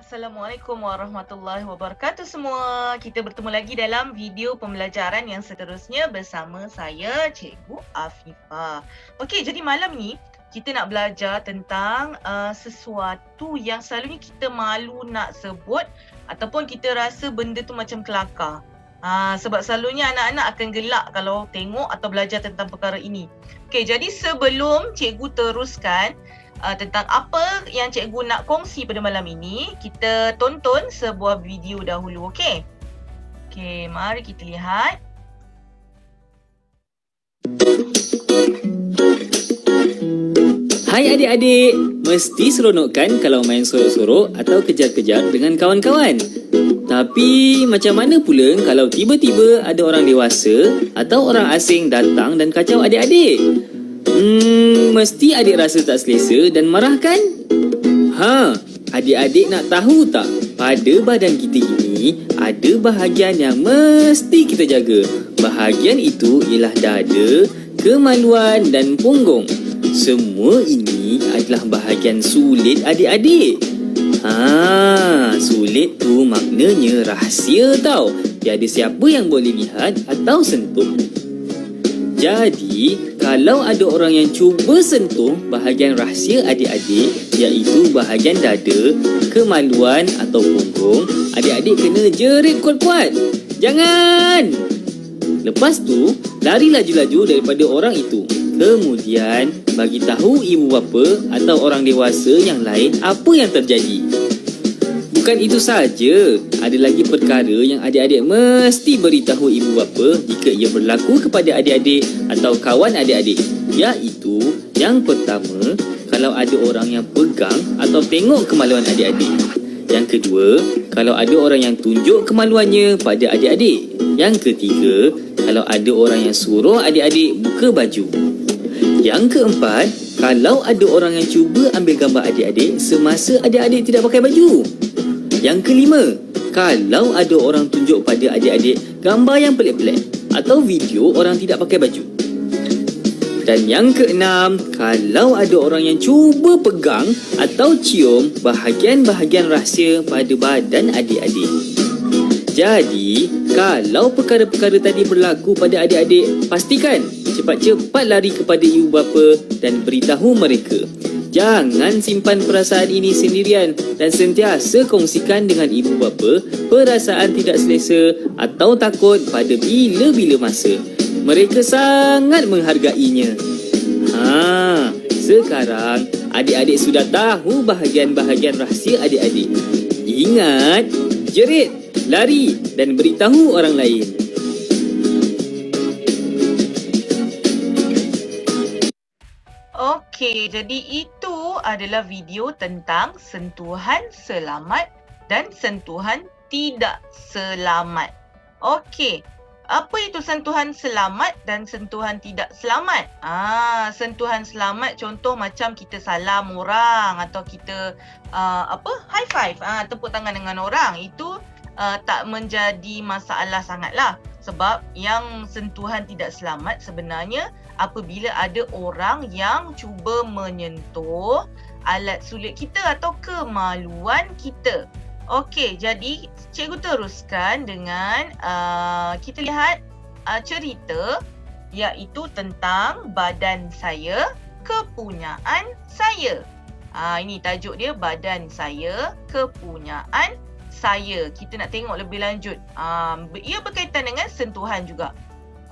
Assalamualaikum warahmatullahi wabarakatuh semua. Kita bertemu lagi dalam video pembelajaran yang seterusnya bersama saya, Cikgu Afifah. Okey, jadi malam ni kita nak belajar tentang sesuatu yang selalunya kita malu nak sebut ataupun kita rasa benda tu macam kelakar. Sebab selalunya anak-anak akan gelak kalau tengok atau belajar tentang perkara ini. Okey, jadi sebelum cikgu teruskan tentang apa yang cikgu nak kongsi pada malam ini, kita tonton sebuah video dahulu, okey? Okey, mari kita lihat. Hai adik-adik, mesti seronok kan kalau main sorok-sorok atau kejar-kejar dengan kawan-kawan? Tapi macam mana pula kalau tiba-tiba ada orang dewasa atau orang asing datang dan kacau adik-adik? Mesti adik rasa tak selesa dan marah kan? Adik-adik nak tahu tak? Pada badan kita ini ada bahagian yang mesti kita jaga. Bahagian itu ialah dada, kemaluan dan punggung. Semua ini adalah bahagian sulit adik-adik. Sulit tu maknanya rahsia tau. Tiada siapa yang boleh lihat atau sentuh. Jadi, kalau ada orang yang cuba sentuh bahagian rahsia adik-adik, iaitu bahagian dada, kemaluan atau punggung, adik-adik kena jerit kuat-kuat. Jangan! Lepas tu, lari laju-laju daripada orang itu. Kemudian, bagi tahu ibu bapa atau orang dewasa yang lain apa yang terjadi. Bukan itu saja, ada lagi perkara yang adik-adik mesti beritahu ibu bapa jika ia berlaku kepada adik-adik atau kawan adik-adik. Iaitu, yang pertama, kalau ada orang yang pegang atau tengok kemaluan adik-adik. Yang kedua, kalau ada orang yang tunjuk kemaluannya pada adik-adik. Yang ketiga, kalau ada orang yang suruh adik-adik buka baju. Yang keempat, kalau ada orang yang cuba ambil gambar adik-adik semasa adik-adik tidak pakai baju. Yang kelima, kalau ada orang tunjuk pada adik-adik gambar yang pelik-pelik atau video orang tidak pakai baju. Dan yang keenam, kalau ada orang yang cuba pegang atau cium bahagian-bahagian rahsia pada badan adik-adik. Jadi, kalau perkara-perkara tadi berlaku pada adik-adik, pastikan cepat-cepat lari kepada ibu bapa dan beritahu mereka. Jangan simpan perasaan ini sendirian dan sentiasa kongsikan dengan ibu bapa perasaan tidak selesa atau takut pada bila-bila masa. Mereka sangat menghargainya. Sekarang adik-adik sudah tahu bahagian-bahagian rahsia adik-adik. Ingat, jerit, lari dan beritahu orang lain. Okey, jadi itu adalah video tentang sentuhan selamat dan sentuhan tidak selamat. Okey, apa itu sentuhan selamat dan sentuhan tidak selamat? Sentuhan selamat contoh macam kita salam orang atau kita high five, tepuk tangan dengan orang. Itu tak menjadi masalah sangatlah. Sebab yang sentuhan tidak selamat sebenarnya apabila ada orang yang cuba menyentuh alat sulit kita atau kemaluan kita. Okey, jadi cikgu teruskan dengan kita lihat cerita iaitu tentang badan saya, kepunyaan saya. Ini tajuk dia, badan saya, kepunyaan saya. Kita nak tengok lebih lanjut. Ia berkaitan dengan sentuhan juga.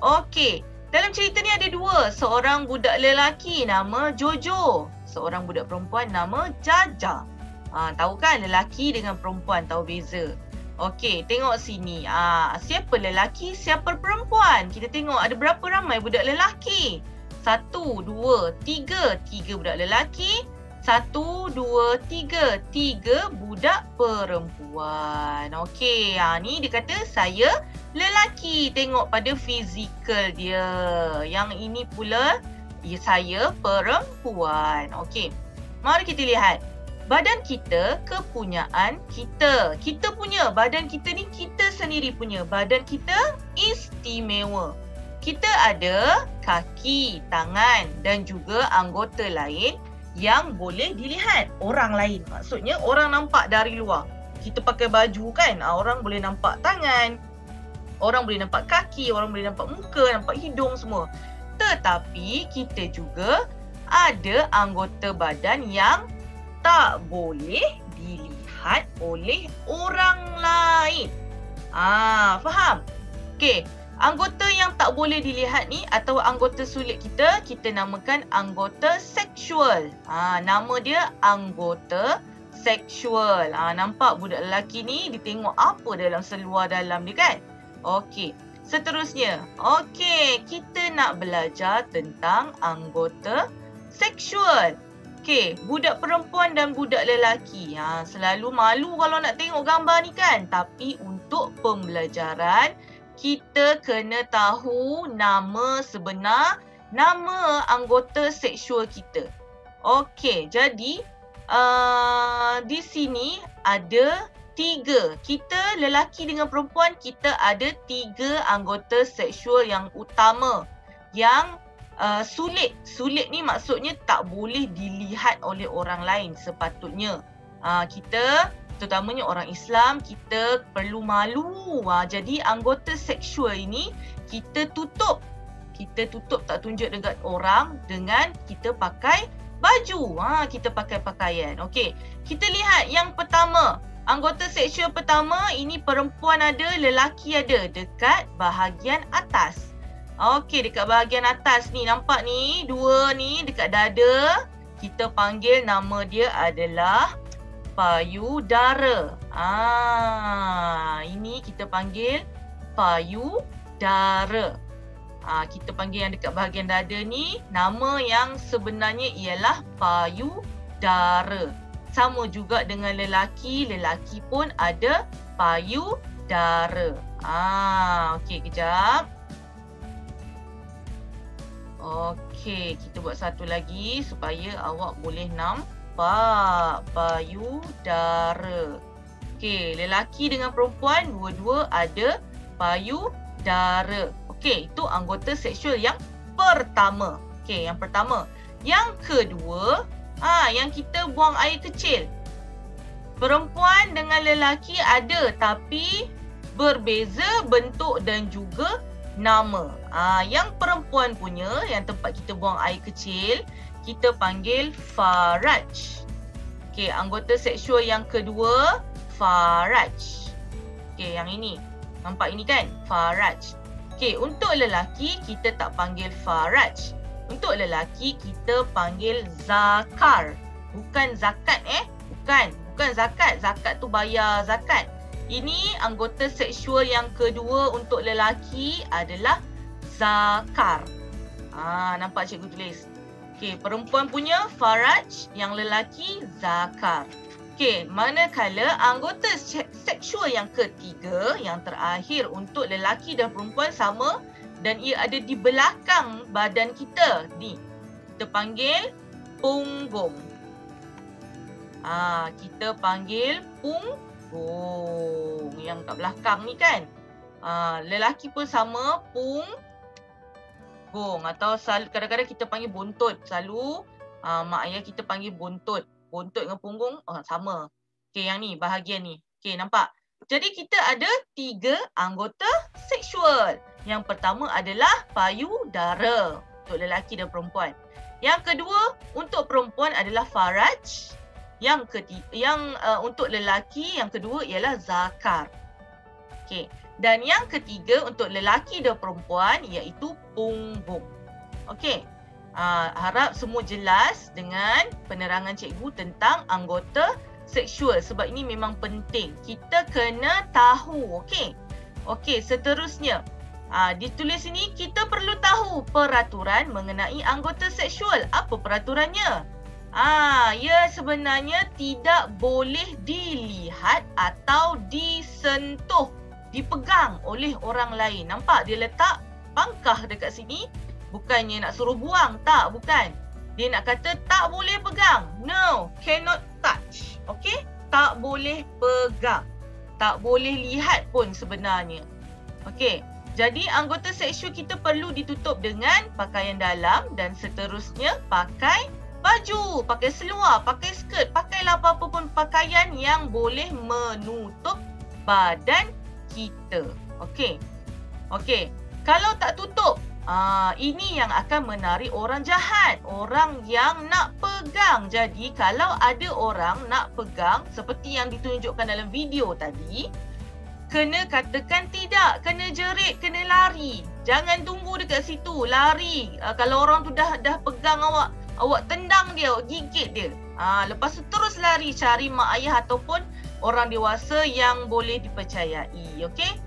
Okey, dalam cerita ni ada dua. Seorang budak lelaki nama Jojo. Seorang budak perempuan nama Jaja. Tahu kan lelaki dengan perempuan, tahu beza. Okey, tengok sini. Siapa lelaki, siapa perempuan? Kita tengok ada berapa ramai budak lelaki. 1, 2, 3. 3 budak lelaki. 1, 2, 3. 3 budak perempuan. Okey, ni dia kata saya lelaki. Tengok pada fizikal dia. Yang ini pula saya perempuan. Okey, mari kita lihat. Badan kita, kepunyaan kita. Kita punya. Badan kita ni kita sendiri punya. Badan kita istimewa. Kita ada kaki, tangan dan juga anggota lain yang boleh dilihat orang lain. Maksudnya orang nampak dari luar. kita pakai baju kan, orang boleh nampak tangan, orang boleh nampak kaki, orang boleh nampak muka, nampak hidung semua. Tetapi kita juga ada anggota badan yang tak boleh dilihat oleh orang lain. Faham? Okey, anggota yang tak boleh dilihat ni atau anggota sulit kita namakan anggota seksual. Nama dia anggota seksual. Nampak budak lelaki ni dia tengok apa dalam seluar dalam dia kan? Okey, seterusnya. Okey, kita nak belajar tentang anggota seksual. Okey, budak perempuan dan budak lelaki. Selalu malu kalau nak tengok gambar ni kan? Tapi untuk pembelajaran, kita kena tahu nama sebenar, nama anggota seksual kita. Okey, jadi di sini ada 3. Kita lelaki dengan perempuan, kita ada 3 anggota seksual yang utama. Yang sulit. Sulit ni maksudnya tak boleh dilihat oleh orang lain sepatutnya. Kita, terutamanya orang Islam, kita perlu malu. Jadi anggota seksual ini kita tutup. Kita tutup, tak tunjuk dekat orang dengan kita pakai baju. Kita pakai pakaian. Okey, kita lihat yang pertama. Anggota seksual pertama, ini perempuan ada, lelaki ada dekat bahagian atas. Okey, dekat bahagian atas ni, nampak ni, 2 ni dekat dada. Kita panggil nama dia adalah payudara. Ini kita panggil payudara. Kita panggil yang dekat bahagian dada ni, nama yang sebenarnya ialah payudara. Sama juga dengan lelaki, lelaki pun ada payudara. Okey, kejap. Okey, kita buat satu lagi supaya awak boleh nampak payudara. Okey, lelaki dengan perempuan dua-dua ada payudara. Okey, itu anggota seksual yang pertama. Okey, yang pertama. Yang kedua, yang kita buang air kecil. Perempuan dengan lelaki ada tapi berbeza bentuk dan juga nama. Yang perempuan punya, yang tempat kita buang air kecil, kita panggil faraj. Okey, anggota seksual yang kedua, faraj. Okey, yang ini. Nampak ini kan? Faraj. Okey, untuk lelaki kita tak panggil faraj. Untuk lelaki kita panggil zakar. Bukan zakat Bukan zakat. Zakat tu bayar zakat. Ini anggota seksual yang kedua untuk lelaki adalah zakar. Nampak cikgu tulis? Okey, perempuan punya faraj, yang lelaki zakar. Okey, manakala anggota seksual yang ketiga, yang terakhir untuk lelaki dan perempuan sama dan ia ada di belakang badan kita. Ni, kita panggil punggung. Kita panggil punggung. Yang kat belakang ni kan. Lelaki pun sama, punggung. Atau kadang-kadang kita panggil buntut. Selalu mak ayah kita panggil buntut. Buntut dengan punggung sama. Okey, yang ni, bahagian ni. Okey, nampak? Jadi kita ada 3 anggota seksual. Yang pertama adalah payudara untuk lelaki dan perempuan. Yang kedua untuk perempuan adalah faraj. Untuk lelaki yang kedua ialah zakar. Okey. Dan yang ketiga untuk lelaki dan perempuan iaitu punggung. Okey. Harap semua jelas dengan penerangan cikgu tentang anggota seksual sebab ini memang penting. Kita kena tahu, okey. Okey, seterusnya. Ditulis sini kita perlu tahu peraturan mengenai anggota seksual. Apa peraturannya? Ya sebenarnya tidak boleh dilihat atau disentuh, dipegang oleh orang lain. Nampak dia letak pangkah dekat sini. Bukannya nak suruh buang, tak, bukan. Dia nak kata tak boleh pegang. No, cannot touch. Okey? Tak boleh pegang. Tak boleh lihat pun sebenarnya. Okey. Jadi anggota seksual kita perlu ditutup dengan pakaian dalam dan seterusnya pakai baju, pakai seluar, pakai skirt, pakailah apa-apa pun pakaian yang boleh menutup badan kita. Okey. Okey. Kalau tak tutup, ini yang akan menarik orang jahat, orang yang nak pegang. Jadi kalau ada orang nak pegang seperti yang ditunjukkan dalam video tadi, kena katakan tidak, kena jerit, kena lari. Jangan tunggu dekat situ, lari. Kalau orang tu dah pegang awak tendang dia, awak gigit dia. Lepas tu terus lari cari mak ayah ataupun orang dewasa yang boleh dipercayai. Okey?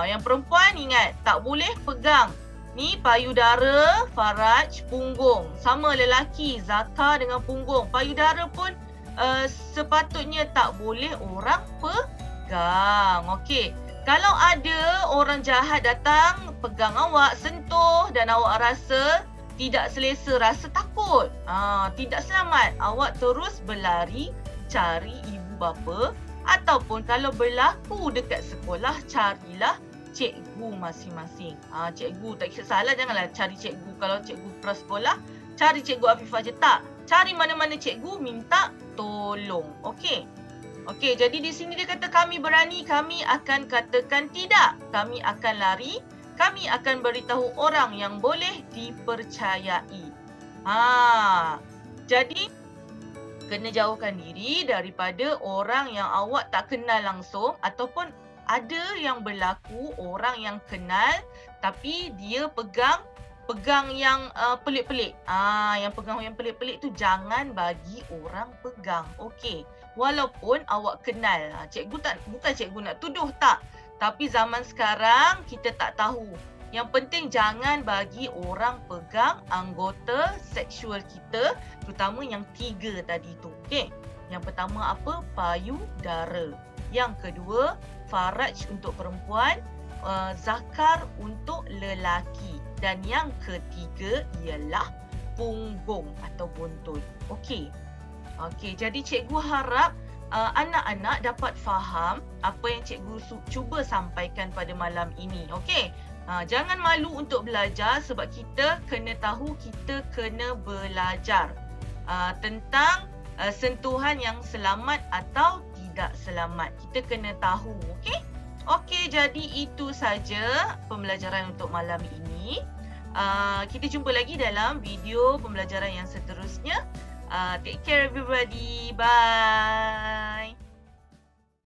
Yang perempuan ingat, tak boleh pegang. Ni payudara, faraj, punggung. Sama lelaki, zakar dengan punggung. Payudara pun sepatutnya tak boleh orang pegang. Okey. Kalau ada orang jahat datang pegang awak, sentuh dan awak rasa tidak selesa, rasa takut, tidak selamat, awak terus berlari cari ibu bapa ataupun kalau berlaku dekat sekolah, carilah cikgu masing-masing. Cikgu, tak kisah salah, janganlah cari cikgu. Kalau cikgu prasekolah, cari cikgu Afifah je, tak. Cari mana-mana cikgu, minta tolong. Okey. Okey, jadi di sini dia kata kami berani, kami akan katakan tidak. Kami akan lari, kami akan beritahu orang yang boleh dipercayai. Jadi kena jauhkan diri daripada orang yang awak tak kenal langsung ataupun ada yang berlaku orang yang kenal tapi dia pegang yang pelik-pelik. Yang pegang yang pelik-pelik tu jangan bagi orang pegang. Okey. Walaupun awak kenal. Bukan cikgu nak tuduh, tak. Tapi zaman sekarang kita tak tahu. Yang penting jangan bagi orang pegang anggota seksual kita, terutama yang 3 tadi tu. Okey. Yang pertama apa? Payudara. Yang kedua, faraj untuk perempuan, zakar untuk lelaki. Dan yang ketiga ialah punggung atau buntut. Okey. Okey, jadi cikgu harap anak-anak dapat faham apa yang cikgu cuba sampaikan pada malam ini. Okey. Jangan malu untuk belajar sebab kita kena tahu, kita kena belajar tentang sentuhan yang selamat atau tidak selamat. Kita kena tahu, okey? Okey, jadi itu saja pembelajaran untuk malam ini. Kita jumpa lagi dalam video pembelajaran yang seterusnya. Take care everybody. Bye.